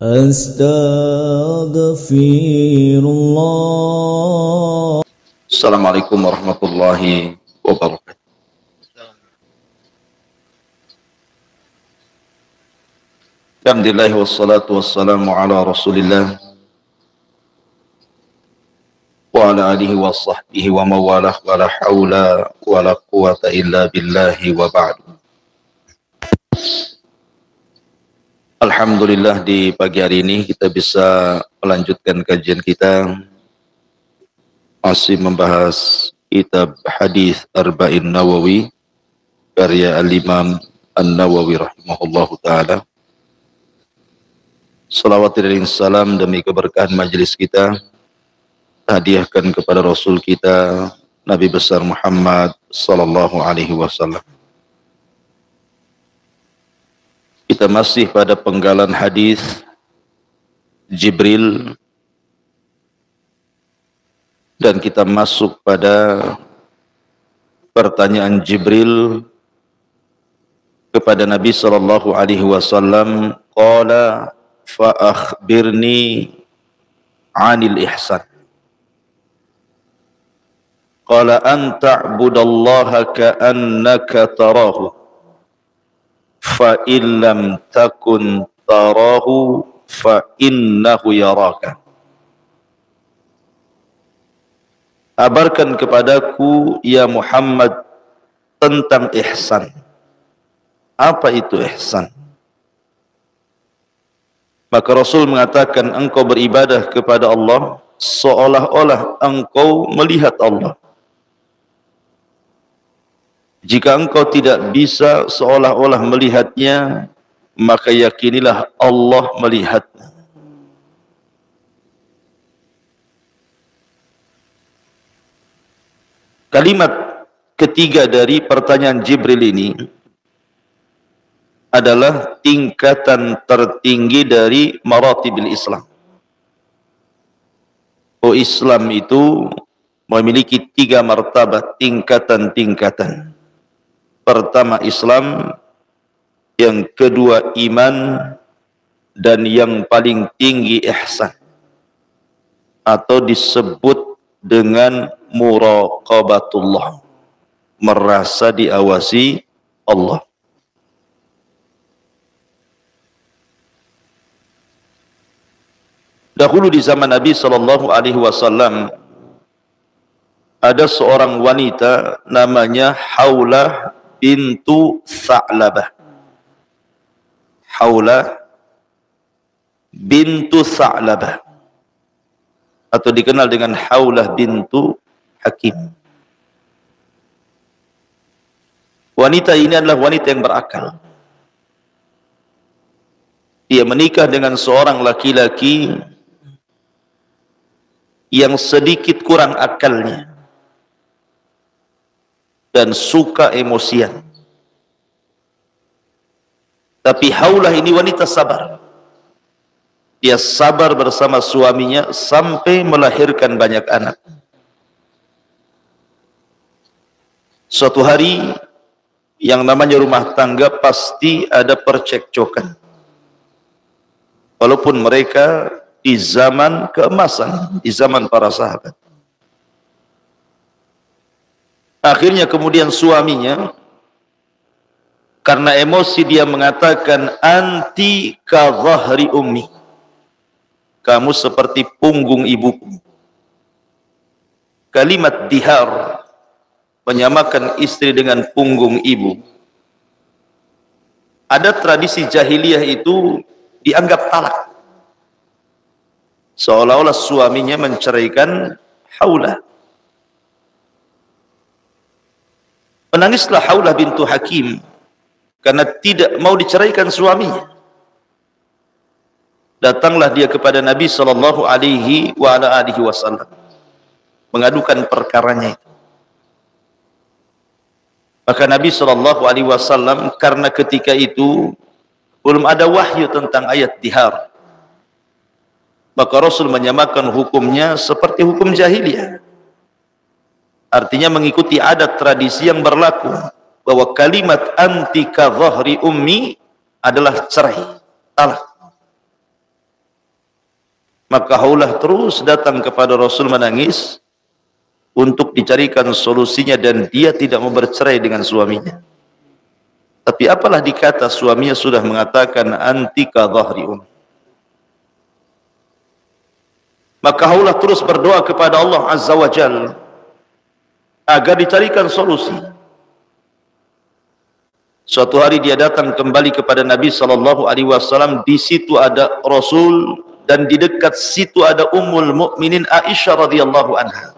Astaghfirullah. Assalamualaikum warahmatullahi wabarakatuh. Alhamdulillah wassalatu wassalamu ala Rasulillah wa ala alihi wa sahbihi wa mawalah wa la hawla wa la quwata illa billahi wa ba'du. Alhamdulillah di pagi hari ini kita bisa melanjutkan kajian kita masih membahas kitab hadis Arba'in Nawawi karya Al-Imam An-Nawawi rahimahullahu ta'ala. Salawat dan salam demi keberkahan majelis kita hadiahkan kepada Rasul kita Nabi besar Muhammad sallallahu alaihi wasallam. Kita masih pada penggalan hadis Jibril dan kita masuk pada pertanyaan Jibril kepada Nabi sallallahu alaihi wasallam, qala fa akhbirni 'anil ihsan. Qala an ta'budallaha ka'annaka tarahu fa illam takun tarahu fa innahu yaraka. Kabarkan kepadaku ya Muhammad tentang ihsan. Apa itu ihsan? Maka Rasul mengatakan engkau beribadah kepada Allah seolah-olah engkau melihat Allah. Jika engkau tidak bisa seolah-olah melihatnya, maka yakinilah Allah melihatnya. Kalimat ketiga dari pertanyaan Jibril ini adalah tingkatan tertinggi dari maratibil Islam. Oh, Islam itu memiliki 3 martabat, tingkatan-tingkatan. Pertama Islam, yang kedua iman, dan yang paling tinggi ihsan, atau disebut dengan muraqabatullah, merasa diawasi Allah. Dahulu di zaman Nabi sallallahu alaihi wasallam ada seorang wanita namanya Haulah bintu Sa'labah. Haulah bintu Sa'labah, atau dikenal dengan Haulah bintu Hakim. Wanita ini adalah wanita yang berakal. Ia menikah dengan seorang laki-laki yang sedikit kurang akalnya dan suka emosian. Tapi Haulah ini wanita sabar. Dia sabar bersama suaminya sampai melahirkan banyak anak. Suatu hari, yang namanya rumah tangga pasti ada percekcokan. Walaupun mereka di zaman keemasan, di zaman para sahabat. Akhirnya kemudian suaminya karena emosi dia mengatakan, anti ka dhahri ummi, kamu seperti punggung ibuku. Kalimat dihar menyamakan istri dengan punggung ibu. Ada tradisi jahiliyah itu dianggap talak, seolah-olah suaminya menceraikan Haulah. Menangislah Haulah bintu Hakim karena tidak mau diceraikan suaminya. Datanglah dia kepada Nabi sallallahu alaihi wasallam mengadukan perkaranya itu. Maka Nabi sallallahu alaihi wasallam, karena ketika itu belum ada wahyu tentang ayat dihar, maka Rasul menyamakan hukumnya seperti hukum jahiliyah. Artinya mengikuti adat tradisi yang berlaku, bahwa kalimat anti ka dhahri ummi adalah cerai, talak. Maka Khawlah terus datang kepada Rasul menangis untuk dicarikan solusinya, dan dia tidak mau bercerai dengan suaminya. Tapi apalah dikata suaminya sudah mengatakan antika dhahriun. Maka Khawlah terus berdoa kepada Allah Azza wa Jalla agar dicarikan solusi. Suatu hari dia datang kembali kepada Nabi SAW. Di situ ada Rasul, dan di dekat situ ada Ummul Mukminin Aisyah radhiyallahu anha.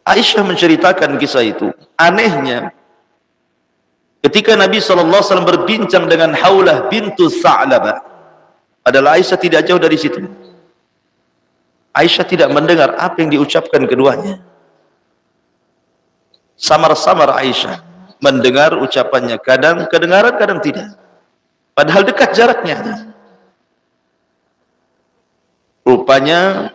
Aisyah menceritakan kisah itu. Anehnya, ketika Nabi SAW berbincang dengan Khawlah bintu Tha'labah, adalah Aisyah tidak jauh dari situ. Aisyah tidak mendengar apa yang diucapkan keduanya. Samar-samar Aisyah mendengar ucapannya, kadang kedengaran, kadang tidak. Padahal dekat jaraknya. Rupanya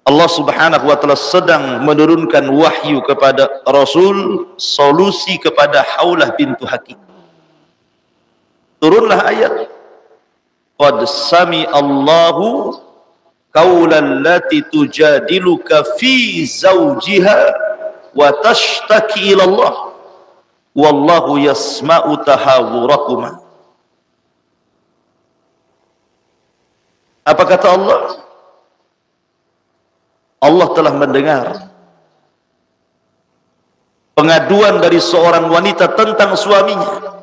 Allah Subhanahu wa ta'ala sedang menurunkan wahyu kepada Rasul, solusi kepada Khawlah bintu Hakim. Turunlah ayat, qad sami Allahu qawlan lati tujadiluka fi zawjiha wa tashtaki ila Allah wallahu yasma'u tahawurakuma. Apa kata Allah? Allah telah mendengar pengaduan dari seorang wanita tentang suaminya.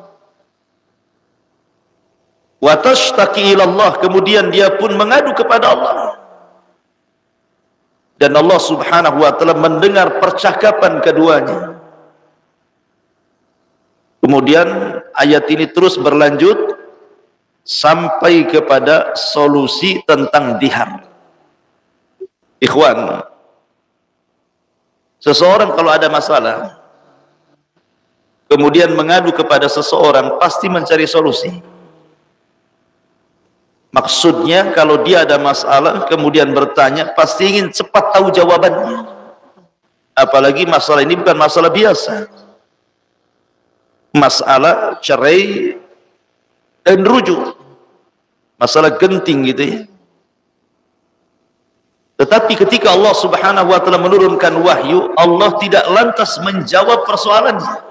Wa tashtaki ila Allah, kemudian dia pun mengadu kepada Allah. Dan Allah Subhanahu wa ta'ala mendengar percakapan keduanya. Kemudian ayat ini terus berlanjut sampai kepada solusi tentang dihar. Ikhwan, seseorang kalau ada masalah kemudian mengadu kepada seseorang, pasti mencari solusi. Maksudnya kalau dia ada masalah kemudian bertanya, pasti ingin cepat tahu jawabannya. Apalagi masalah ini bukan masalah biasa, masalah cerai dan rujuk, masalah genting gitu ya. Tetapi ketika Allah Subhanahu wa ta'ala menurunkan wahyu, Allah tidak lantas menjawab persoalannya.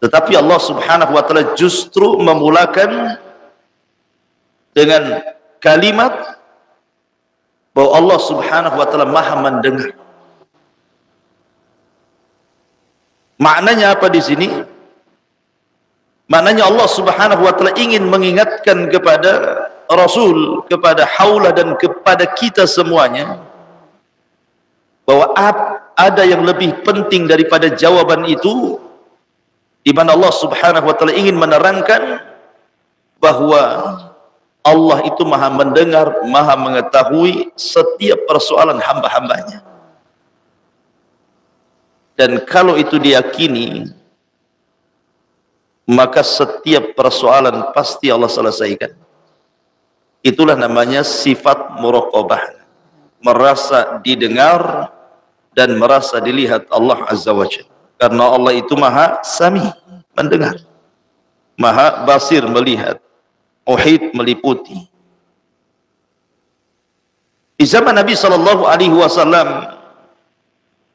Tetapi Allah Subhanahu wa ta'ala justru memulakan dengan kalimat bahwa Allah Subhanahu wa ta'ala Maha mendengar. Maknanya apa di sini? Maknanya Allah Subhanahu wa ta'ala ingin mengingatkan kepada Rasul, kepada Khawlah dan kepada kita semuanya bahwa ada yang lebih penting daripada jawaban itu, di mana Allah Subhanahu wa ta'ala ingin menerangkan bahwa Allah itu Maha mendengar, Maha mengetahui setiap persoalan hamba-hambanya. Dan kalau itu diyakini, maka setiap persoalan pasti Allah selesaikan. Itulah namanya sifat muraqabah, merasa didengar dan merasa dilihat Allah Azza wa Jalla. Karena Allah itu Maha Sami, mendengar, Maha Basir, melihat, Muhit, meliputi. Di zaman Nabi SAW,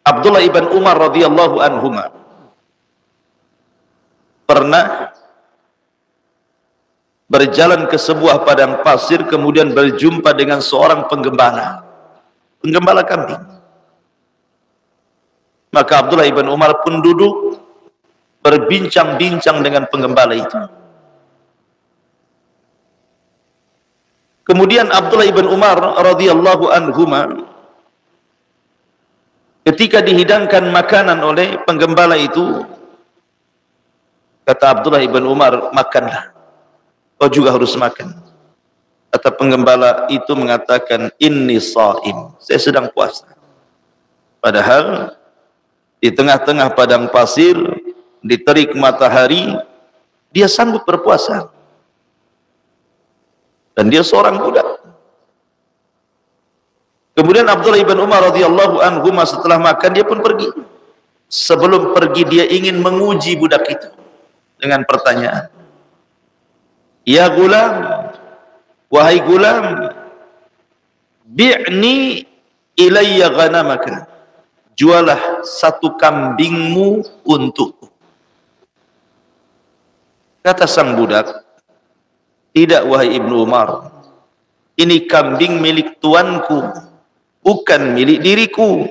Abdullah ibn Umar radhiyallahu anhuma pernah berjalan ke sebuah padang pasir, kemudian berjumpa dengan seorang penggembala kambing. Maka Abdullah ibn Umar pun duduk berbincang-bincang dengan penggembala itu. Kemudian Abdullah ibn Umar radhiyallahu anhuma ketika dihidangkan makanan oleh penggembala itu, kata Abdullah ibn Umar, makanlah, kau juga harus makan. Kata penggembala itu mengatakan, inni shaim, saya sedang puasa. Padahal di tengah-tengah padang pasir, di terik matahari, dia sanggup berpuasa. Dan dia seorang budak. Kemudian Abdullah ibn Umar radhiyallahu anhu setelah makan dia pun pergi. Sebelum pergi dia ingin menguji budak itu dengan pertanyaan. Ya gulam, wahai gulam, bi'ni ilayya ghanamaka, jualah satu kambingmu untukku. Kata sang budak, tidak wahai Ibnu Umar, ini kambing milik tuanku, bukan milik diriku.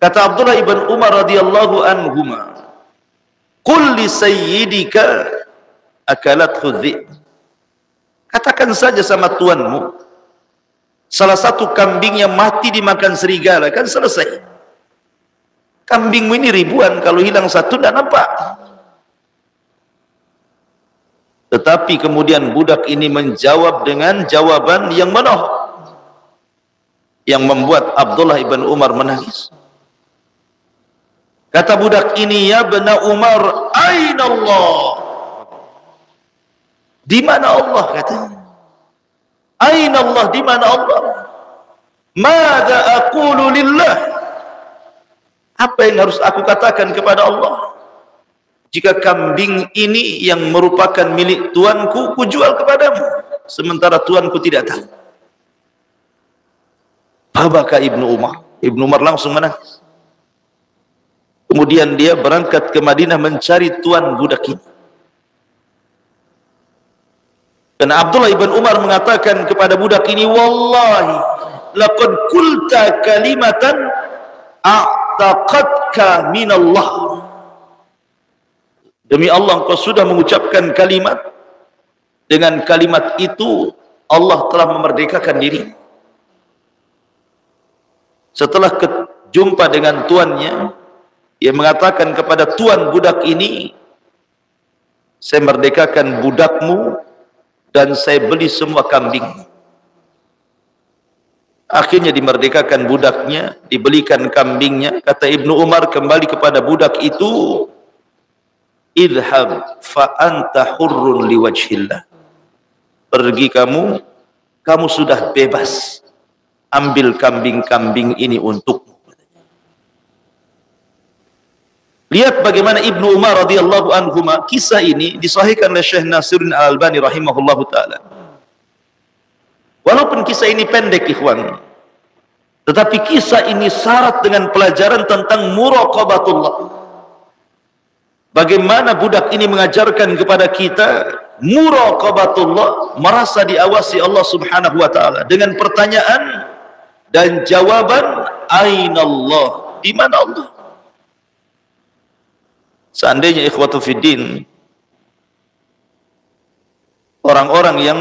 Kata Abdullah ibn Umar radhiyallahu anhuma, qul li sayyidika akalathu dhi'b, katakan saja sama tuanmu, salah satu kambingnya mati dimakan serigala, kan selesai. Kambingmu ini ribuan, kalau hilang satu tidak nampak. Tetapi kemudian budak ini menjawab dengan jawaban yang menohok, yang membuat Abdullah ibn Umar menangis. Kata budak ini, ya bena Umar, aina Allah? Di mana Allah? Katanya. Aina Allah? Di mana Allah? Mada aqulu lillah? Apa yang harus aku katakan kepada Allah? Jika kambing ini yang merupakan milik tuanku, kujual kepadamu, sementara tuanku tidak tahu. Babaka Ibnu Umar. Ibnu Umar langsung menangis. Kemudian dia berangkat ke Madinah mencari tuan budak ini. Dan Abdullah ibn Umar mengatakan kepada budak ini, wallahi laqad qulta kalimatan a'taqadka minallah. Demi Allah, engkau sudah mengucapkan kalimat, dengan kalimat itu Allah telah memerdekakan diri. Setelah jumpa dengan tuannya, ia mengatakan kepada tuan budak ini, saya merdekakan budakmu dan saya beli semua kambing. Akhirnya dimerdekakan budaknya, dibelikan kambingnya. Kata Ibnu Umar kembali kepada budak itu, idhab fa anta hurrun liwajhillah. Pergi kamu, kamu sudah bebas. Ambil kambing-kambing ini untukmu. Lihat bagaimana Ibnu Umar radhiyallahu anhu, kisah ini disahihkan oleh Syekh Nasiruddin Al-Albani rahimahullahu taala. Walaupun kisah ini pendek ikhwan, tetapi kisah ini syarat dengan pelajaran tentang muraqabatullah. Bagaimana budak ini mengajarkan kepada kita muraqabatullah, merasa diawasi Allah Subhanahu wa taala dengan pertanyaan dan jawaban, ainallah, di mana Allah? Seandainya ikhwatu fiddin, orang-orang yang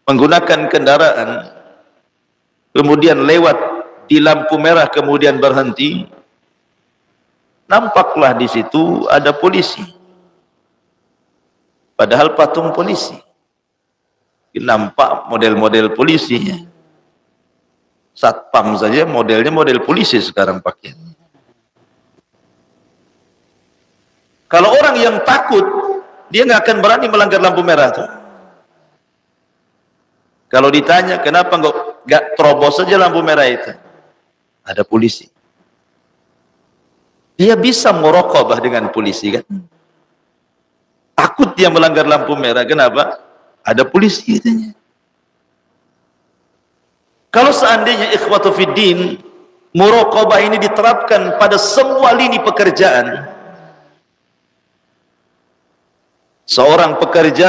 menggunakan kendaraan kemudian lewat di lampu merah kemudian berhenti, nampaklah di situ ada polisi, padahal patung polisi, nampak model-model polisinya. Satpam saja modelnya model polisi sekarang pakaiannya. Kalau orang yang takut, dia nggak akan berani melanggar lampu merah tuh. Kalau ditanya kenapa nggak terobos saja lampu merah itu, ada polisi. Dia bisa muraqabah dengan polisi kan? Takut dia melanggar lampu merah, kenapa? Ada polisi katanya. Kalau seandainya ikhwatu fiddin, muraqabah ini diterapkan pada semua lini pekerjaan, seorang pekerja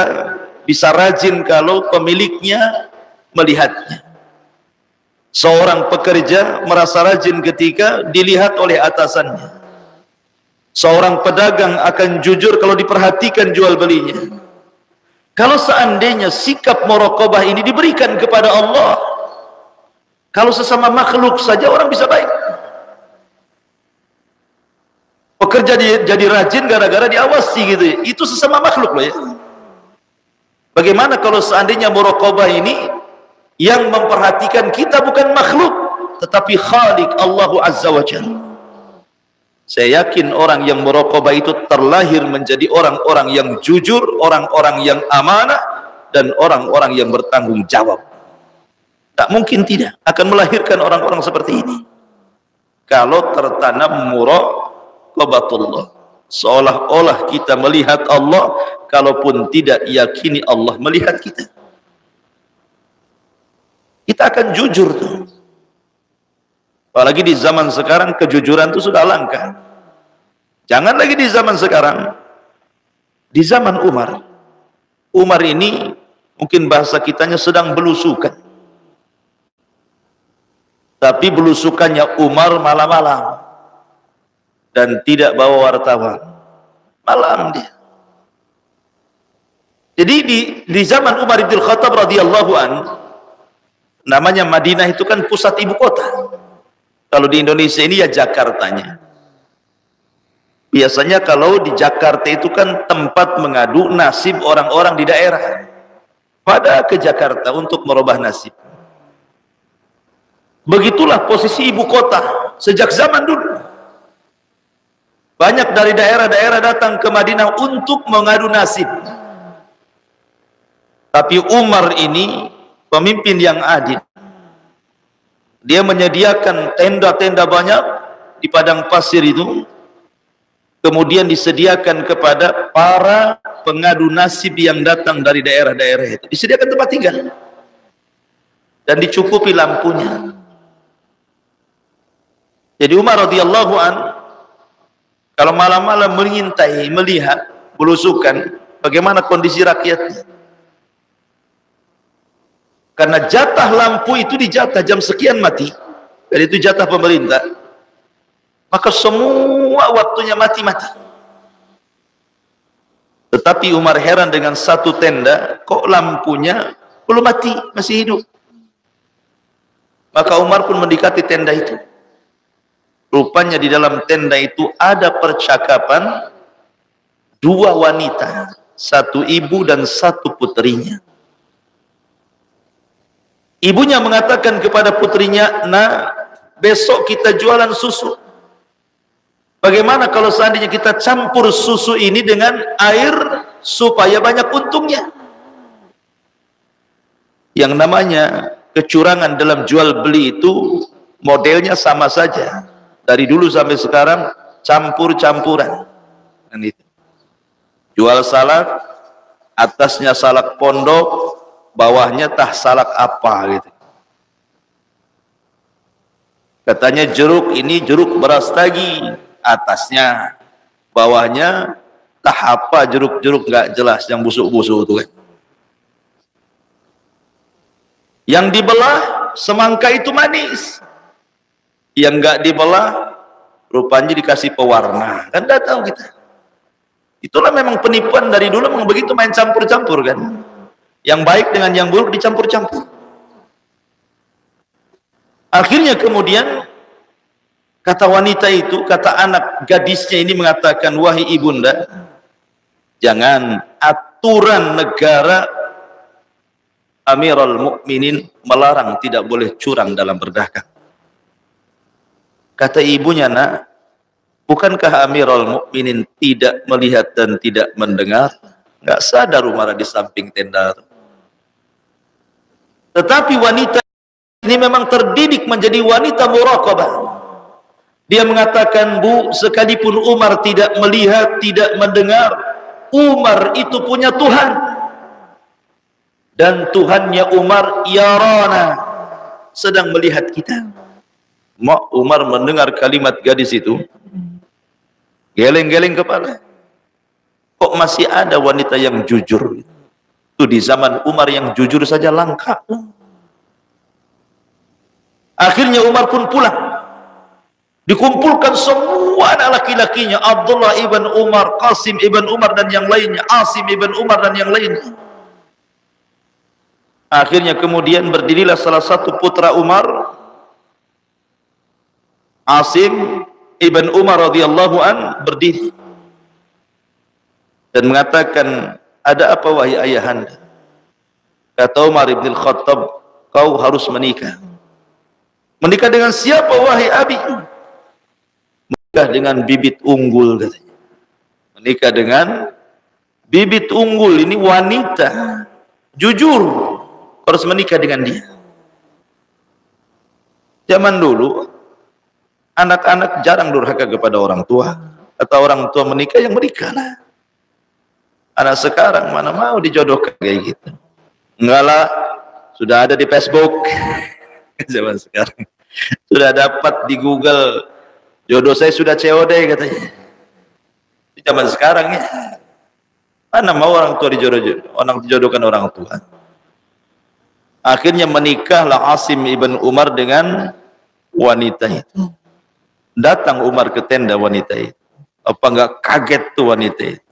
bisa rajin kalau pemiliknya melihatnya. Seorang pekerja merasa rajin ketika dilihat oleh atasannya. Seorang pedagang akan jujur kalau diperhatikan jual belinya. Kalau seandainya sikap muraqabah ini diberikan kepada Allah, kalau sesama makhluk saja orang bisa baik. Pekerja jadi rajin gara-gara diawasi gitu ya. Itu sesama makhluk loh ya. Bagaimana kalau seandainya muraqabah ini yang memperhatikan kita bukan makhluk, tetapi Khaliq Allahu Azza wa Jalla. Saya yakin orang yang muraqabah itu terlahir menjadi orang-orang yang jujur, orang-orang yang amanah, dan orang-orang yang bertanggung jawab. Tak mungkin tidak akan melahirkan orang-orang seperti ini kalau tertanam muraqabatullah. seolah-olah kita melihat Allah, kalaupun tidak yakini Allah melihat kita. Kita akan jujur tuh. Apalagi di zaman sekarang kejujuran itu sudah langka. Jangan lagi di zaman sekarang, di zaman Umar. Umar ini mungkin bahasa kitanya sedang belusukan. Tapi belusukannya Umar malam-malam dan tidak bawa wartawan. Malam dia. Jadi di zaman Umar bin Khattab radhiyallahu an, namanya Madinah itu kan pusat ibu kota. Kalau di Indonesia ini ya Jakartanya. Biasanya kalau di Jakarta itu kan tempat mengadu nasib orang-orang di daerah pada ke Jakarta untuk merubah nasib. Begitulah posisi ibu kota sejak zaman dulu. Banyak dari daerah-daerah datang ke Madinah untuk mengadu nasib. Tapi Umar ini pemimpin yang adil. Dia menyediakan tenda-tenda banyak di padang pasir itu, kemudian disediakan kepada para pengadu nasib yang datang dari daerah-daerah itu, disediakan tempat tinggal dan dicukupi lampunya. Jadi Umar radhiyallahu an kalau malam-malam mengintai, melihat belusukan bagaimana kondisi rakyatnya, karena jatah lampu itu dijatah jam sekian mati, dan itu jatah pemerintah, maka semua waktunya mati-mati. Tetapi Umar heran dengan satu tenda, kok lampunya belum mati, masih hidup. Maka Umar pun mendekati tenda itu. Rupanya di dalam tenda itu ada percakapan dua wanita, satu ibu dan satu putrinya. Ibunya mengatakan kepada putrinya, "Nah, besok kita jualan susu. Bagaimana kalau seandainya kita campur susu ini dengan air supaya banyak untungnya?" Yang namanya kecurangan dalam jual beli itu modelnya sama saja. Dari dulu sampai sekarang campur-campuran. Jual salak, atasnya salak pondok, bawahnya tah salak apa gitu. Katanya jeruk ini jeruk beras tagi, atasnya, bawahnya tah apa jeruk-jeruk nggak jelas yang busuk-busuk itu kan. Yang dibelah semangka itu manis, yang nggak dibelah rupanya dikasih pewarna, kan nggak tahu kita. Itulah memang penipuan dari dulu, memang begitu, main campur-campur kan. Yang baik dengan yang buruk dicampur-campur. Akhirnya kemudian kata wanita itu, kata anak gadisnya ini mengatakan, "Wahai ibunda, jangan, aturan negara Amirul Mukminin melarang tidak boleh curang dalam berdagang." Kata ibunya, "Nak, bukankah Amirul Mukminin tidak melihat dan tidak mendengar?" Nggak sadar Umar di samping tenda. Tetapi wanita ini memang terdidik menjadi wanita muraqabah. Dia mengatakan, "Bu, sekalipun Umar tidak melihat, tidak mendengar, Umar itu punya Tuhan. Dan Tuhannya Umar yarana, sedang melihat kita." Mak Umar mendengar kalimat gadis itu, geleng-geleng kepala. Kok masih ada wanita yang jujur? Itu di zaman Umar yang jujur saja langka. Akhirnya Umar pun pulang. Dikumpulkan semua anak laki-lakinya, Abdullah ibn Umar, Qasim ibn Umar dan yang lainnya, Asim ibn Umar dan yang lainnya. Akhirnya kemudian berdirilah salah satu putra Umar, Asim ibn Umar radhiyallahu an, berdiri dan mengatakan, "Ada apa wahai ayahanda?" Kata Umar ibn Khattab, "Kau harus menikah." "Menikah dengan siapa wahai abi?" "Menikah dengan bibit unggul," katanya. Menikah dengan bibit unggul, ini wanita jujur, harus menikah dengan dia. Zaman dulu anak-anak jarang durhaka kepada orang tua. Kata orang tua menikah, yang menikahlah. Anak sekarang mana mau dijodohkan kayak gitu. Enggak lah, sudah ada di Facebook. Zaman sekarang sudah dapat di Google, jodoh saya sudah COD katanya. Di zaman sekarang ya, mana mau orang tua dijodohkan orang tua. Akhirnya menikahlah Asim ibn Umar dengan wanita itu. Datang Umar ke tenda wanita itu. Apa enggak kaget tuh wanita itu?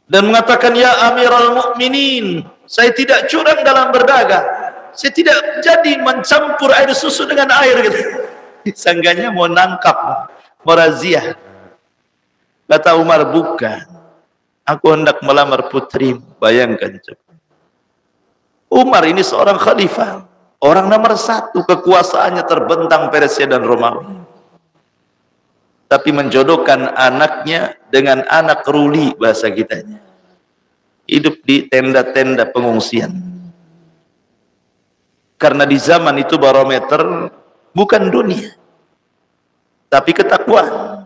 Dan mengatakan, ya Amirul Mukminin, saya tidak curang dalam berdagang. Saya tidak jadi mencampur air susu dengan air gitu. Sangganya mau nangkap, mau razia. Kata Umar, bukan. Aku hendak melamar putri. Bayangkan coba. Umar ini seorang khalifah, orang nomor 1, kekuasaannya terbentang Persia dan Romawi, tapi menjodohkan anaknya dengan anak ruli, bahasa kitanya, hidup di tenda-tenda pengungsian. Karena di zaman itu barometer bukan dunia, tapi ketakwaan.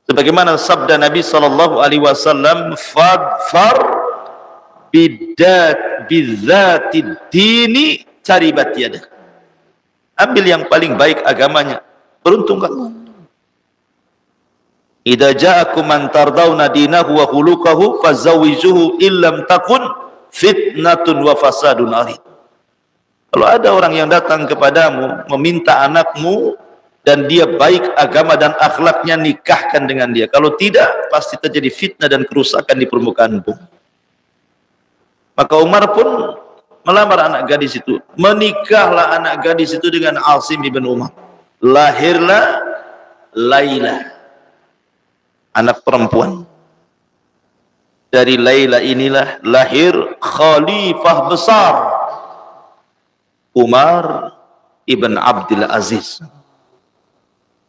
Sebagaimana sabda Nabi SAW, fadfar bidzatid dini taribat yadak. Ambil yang paling baik agamanya, beruntung kamu. Idza ja'akum man tardawna dinahu wa khuluquhu fazawwijuhu illam takun fitnatun wa fasadun arid. Kalau ada orang yang datang kepadamu meminta anakmu dan dia baik agama dan akhlaknya, nikahkan dengan dia. Kalau tidak, pasti terjadi fitnah dan kerusakan di permukaan bumi. Maka Umar pun melamar anak gadis itu. Menikahlah anak gadis itu dengan Asim ibn Umar. Lahirlah Laila, anak perempuan. Dari Laila inilah lahir khalifah besar, Umar ibn Abdul Aziz.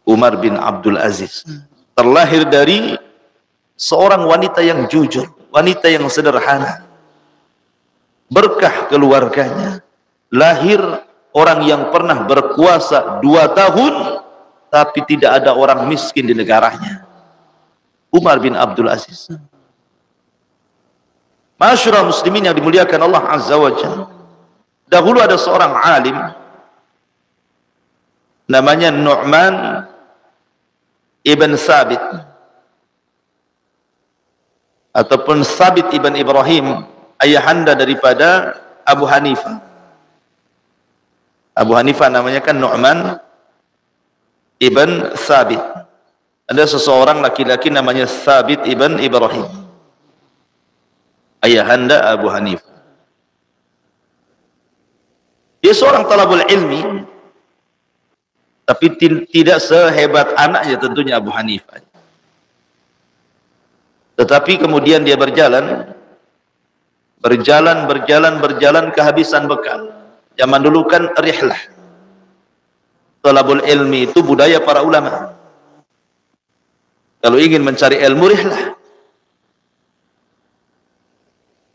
Umar bin Abdul Aziz terlahir dari seorang wanita yang jujur, wanita yang sederhana. Berkah keluarganya, lahir orang yang pernah berkuasa 2 tahun tapi tidak ada orang miskin di negaranya. Umar bin Abdul Aziz. Masyarakat muslimin yang dimuliakan Allah Azza wa Jalla, dahulu ada seorang alim namanya Nu'man ibn Sabit ataupun Sabit ibn Ibrahim, ayahanda daripada Abu Hanifah. Abu Hanifah namanya kan Nu'man ibn Sabit. Ada seseorang laki-laki namanya Sabit ibn Ibrahim, ayahanda Abu Hanifah. Dia seorang talabul ilmi, tapi tidak sehebat anaknya tentunya Abu Hanifah. Tetapi kemudian dia berjalan kehabisan bekal. Zaman dulu kan rihlah, talabul ilmi itu budaya para ulama. Kalau ingin mencari ilmu, rihlah.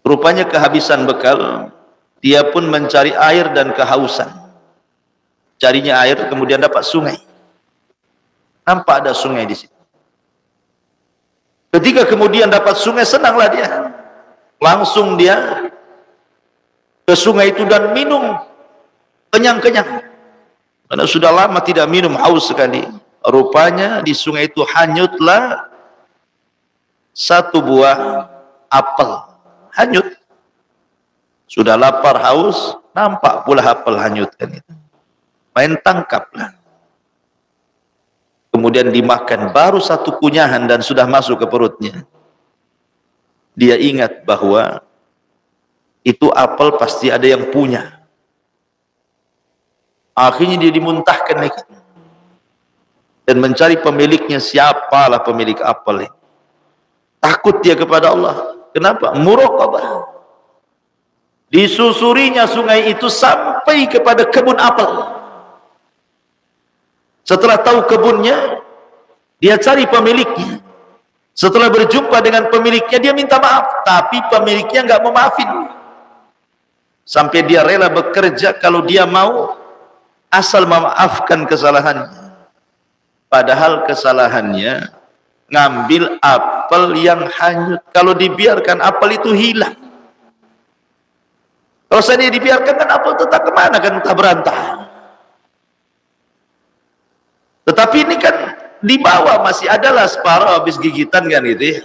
Rupanya kehabisan bekal, dia pun mencari air dan kehausan. Carinya air, kemudian dapat sungai. Nampak ada sungai di situ. Ketika kemudian dapat sungai, senanglah dia. Langsung dia ke sungai itu dan minum kenyang-kenyang. Karena sudah lama tidak minum, haus sekali. Rupanya di sungai itu hanyutlah 1 buah apel. Hanyut. Sudah lapar, haus, nampak pula apel hanyut kan itu. Main tangkaplah. Kemudian dimakan, baru 1 kunyahan dan sudah masuk ke perutnya. Dia ingat bahwa itu apel pasti ada yang punya. Akhirnya dia dimuntahkan lagi dan mencari pemiliknya. Siapalah pemilik apel ini? Takut dia kepada Allah. Kenapa? Muraqabah. Disusurinya sungai itu sampai kepada kebun apel. Setelah tahu kebunnya, dia cari pemiliknya. Setelah berjumpa dengan pemiliknya, dia minta maaf, tapi pemiliknya nggak mau maafin. Sampai dia rela bekerja kalau dia mau, asal memaafkan kesalahannya. padahal kesalahannya ngambil apel yang hanyut. Kalau dibiarkan apel itu hilang. Kalau saya dibiarkan kan apel tetap kemana, kan entah berantah. Tetapi ini kan di bawah masih adalah separuh habis gigitan kan itu ya.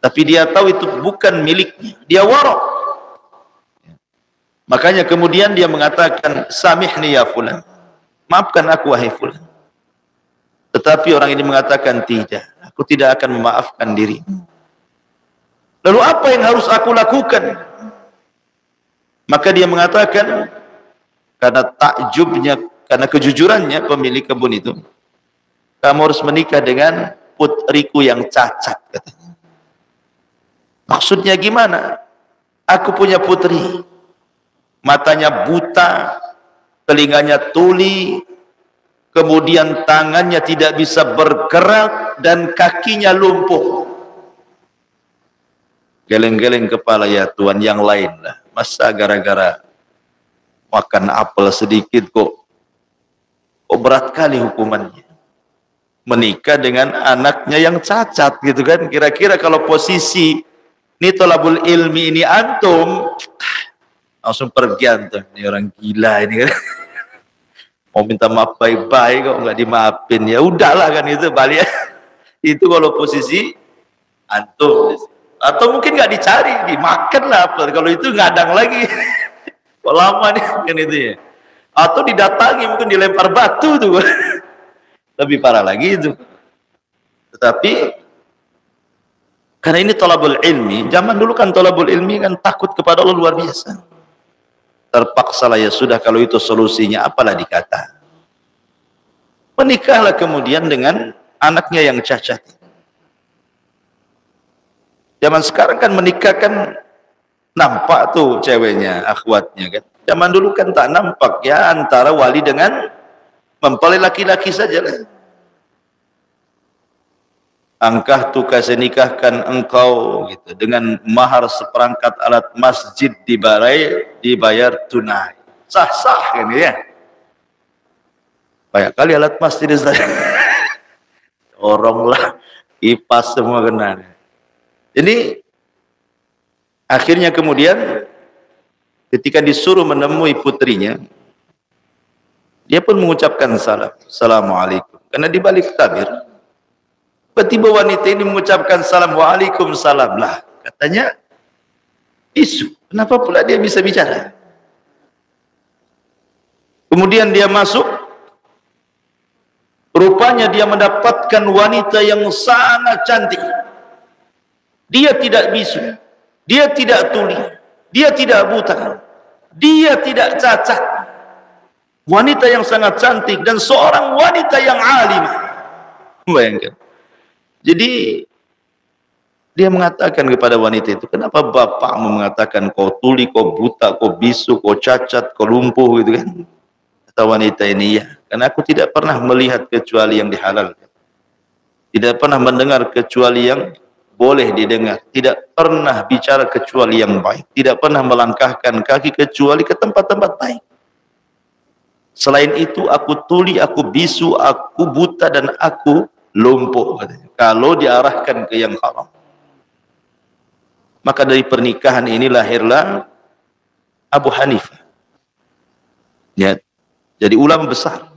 Tapi dia tahu itu bukan miliknya, dia warok. Makanya kemudian dia mengatakan, samihni ya fulan, maafkan aku wahai fulan. Tetapi orang ini mengatakan, tidak, aku tidak akan memaafkan diri. Lalu apa yang harus aku lakukan? Maka dia mengatakan, karena takjubnya, karena kejujurannya pemilik kebun itu, kamu harus menikah dengan putriku yang cacat, katanya. Maksudnya gimana? Aku punya putri, matanya buta, telinganya tuli, kemudian tangannya tidak bisa bergerak, dan kakinya lumpuh. Geleng-geleng kepala, ya Tuhan, yang lain lah. Masa gara-gara makan apel sedikit kok berat kali hukumannya. Menikah dengan anaknya yang cacat gitu kan. Kira-kira kalau posisi ini tolabul ilmi, ini antum, langsung pergi antum. Ini orang gila ini kan. Mau minta maaf baik-baik kok nggak dimaafin, ya udahlah kan, itu balik. Itu kalau posisi antum. Atau mungkin nggak dicari, dimakan lah apel. Kalau itu ngadang lagi. Kok lama nih kan itu ya. Atau didatangi, mungkin dilempar batu tuh. Lebih parah lagi itu. Tetapi karena ini thalabul ilmi, zaman dulu kan thalabul ilmi kan takut kepada Allah luar biasa. Terpaksa lah, ya sudah, kalau itu solusinya apalah dikata. Menikahlah kemudian dengan anaknya yang cacat. Zaman sekarang kan menikah kan nampak tuh ceweknya, akhwatnya kan. Zaman dulu kan tak nampak, ya, antara wali dengan mempelai laki-laki saja lah. Angkah tuka senikahkan engkau gitu, dengan mahar seperangkat alat masjid dibayar tunai. Sah-sah kan ya. Banyak kali alat masjid saya. Orang lah, kipas semua kena. Jadi akhirnya kemudian ketika disuruh menemui putrinya, dia pun mengucapkan salam, assalamualaikum. Karena di balik tabir, tiba-tiba wanita ini mengucapkan salam, waalaikumsalam lah. Katanya, isu, kenapa pula dia bisa bicara? Kemudian dia masuk, rupanya dia mendapatkan wanita yang sangat cantik. Dia tidak bisu, dia tidak tuli, dia tidak buta, dia tidak cacat. Wanita yang sangat cantik dan seorang wanita yang alim. Bayangkan. Jadi dia mengatakan kepada wanita itu, kenapa bapakmu mengatakan kau tuli, kau buta, kau bisu, kau cacat, kau lumpuh gitu kan? Kata wanita ini, ya, karena aku tidak pernah melihat kecuali yang dihalalkan. Tidak pernah mendengar kecuali yang boleh didengar, tidak pernah bicara kecuali yang baik, tidak pernah melangkahkan kaki kecuali ke tempat-tempat baik. Selain itu aku tuli, aku bisu, aku buta, dan aku lumpuh, katanya, kalau diarahkan ke yang haram. Maka dari pernikahan ini lahirlah Abu Hanifah, ya, jadi ulama besar.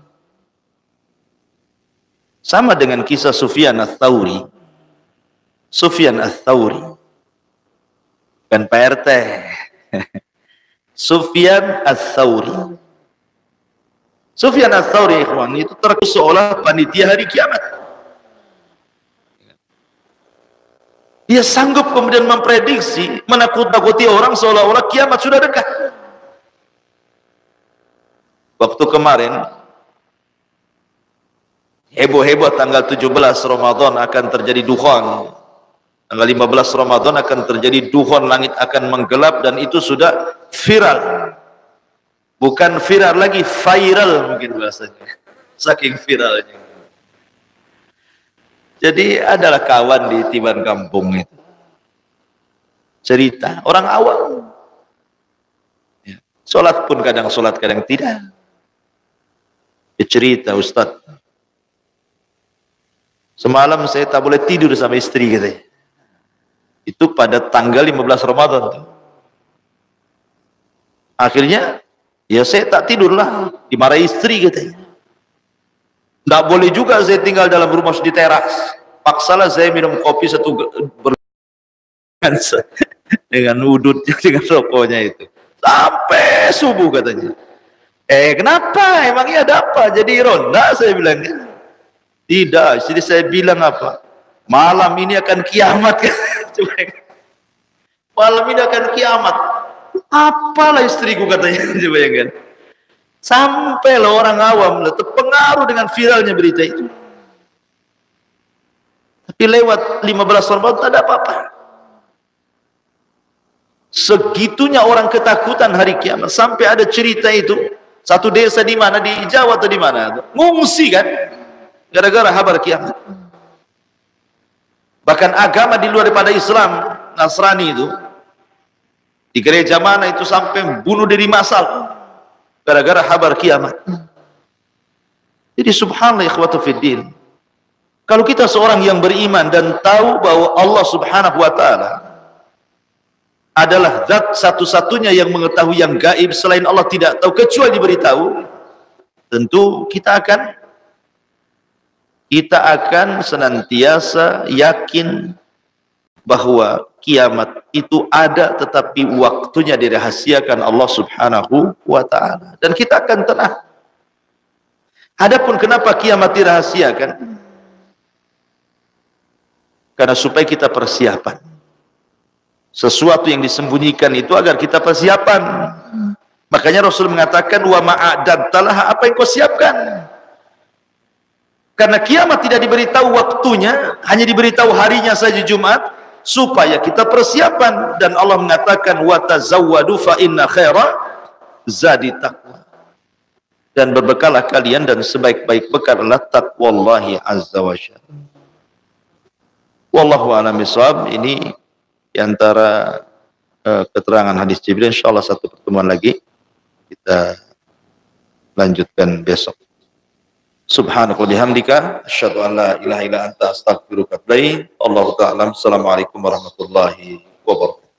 Sama dengan kisah Sufyan Ats-Tsauri. Sufyan Ats-Tsauri kan Pak RT. Sufyan Ats-Tsauri. Sufyan Ats-Tsauri, ikhwan, itu terkesan seolah panitia hari kiamat. Dia sanggup kemudian memprediksi, menakut-nakuti orang seolah-olah kiamat sudah dekat. Waktu kemarin heboh-heboh tanggal 17 Ramadan akan terjadi dukhon. Tanggal 15 Ramadan akan terjadi dukhon, langit akan menggelap, dan itu sudah viral. Bukan viral lagi, viral mungkin bahasanya. Saking viralnya. Jadi adalah kawan di Tiban Kampung itu. Cerita, orang awam. Ya. Sholat pun kadang sholat, kadang tidak. Dia cerita, Ustadz, Semalam saya tak boleh tidur sama istri katanya. Itu pada tanggal 15 Ramadan tuh. Akhirnya ya saya tak tidurlah, dimarahi istri katanya. Tak boleh juga saya tinggal dalam rumah di teras. Paksalah saya minum kopi satu dengan udutnya, dengan rokoknya itu sampai subuh katanya. Kenapa? Emangnya ada apa? Jadi ronda, saya bilang. Tidak, jadi saya bilang apa? Malam ini akan kiamat. Malam ini akan kiamat. Apalah istriku katanya. Coba ya kan. Sampailah orang awam terpengaruh dengan viralnya berita itu. Tapi lewat 15 Ramadan tak ada apa-apa. Segitunya orang ketakutan hari kiamat. Sampai ada cerita itu, satu desa di mana, di Jawa atau di mana, ngungsi kan, gara-gara kabar kiamat. Bahkan agama di luar daripada Islam, Nasrani itu, di gereja mana itu sampai bunuh diri massal gara-gara kabar kiamat. Jadi subhanallah ikhwatu fiddin, kalau kita seorang yang beriman dan tahu bahwa Allah subhanahu wa ta'ala adalah zat satu-satunya yang mengetahui yang gaib, selain Allah tidak tahu kecuali diberitahu, tentu kita akan senantiasa yakin bahwa kiamat itu ada, tetapi waktunya dirahasiakan Allah subhanahu wa ta'ala, dan kita akan tenang. Adapun kenapa kiamat dirahasiakan? Karena supaya kita persiapan. Sesuatu yang disembunyikan itu agar kita persiapan. Makanya Rasul mengatakan, wa ma'adadtalah, apa yang kau siapkan? Karena kiamat tidak diberitahu waktunya, hanya diberitahu harinya saja, Jumat, supaya kita persiapan. Dan Allah mengatakan, wa tazawwadu fa inna khaira zadi taqwa, dan berbekalah kalian, dan sebaik-baik bekal adalah taqwallahi azza wa jalla. Wallahu a'lam bishawab. Ini di antara keterangan hadis Jibril. Insyaallah satu pertemuan lagi kita lanjutkan besok. Subhanaka bihamdika asyhadu an la ilaha illa anta astaghfiruka wa atubu ilaik. Allahu ta'ala. Assalamualaikum warahmatullahi wabarakatuh.